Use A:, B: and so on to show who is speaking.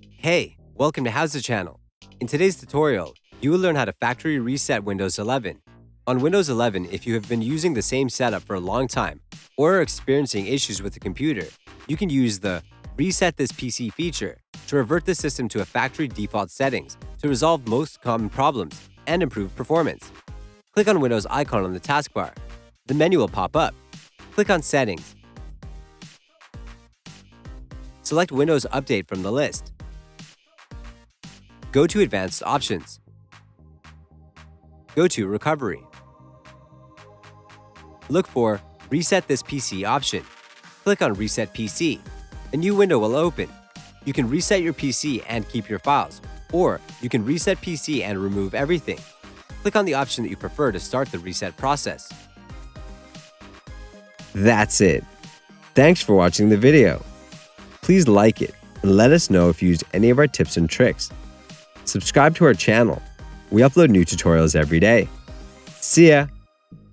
A: Hey, welcome to HOWZA channel. In today's tutorial, you will learn how to factory reset Windows 11. On Windows 11, if you have been using the same setup for a long time or are experiencing issues with the computer, you can use the Reset This PC feature to revert the system to a factory default settings to resolve most common problems and improve performance. Click on Windows icon on the taskbar. The menu will pop up. Click on Settings. Select Windows Update from the list. Go to Advanced Options. Go to Recovery. Look for Reset This PC option. Click on Reset PC. A new window will open. You can reset your PC and keep your files, or you can reset PC and remove everything. Click on the option that you prefer to start the reset process. That's it. Thanks for watching the video. Please like it and let us know if you used any of our tips and tricks. Subscribe to our channel. We upload new tutorials every day. See ya!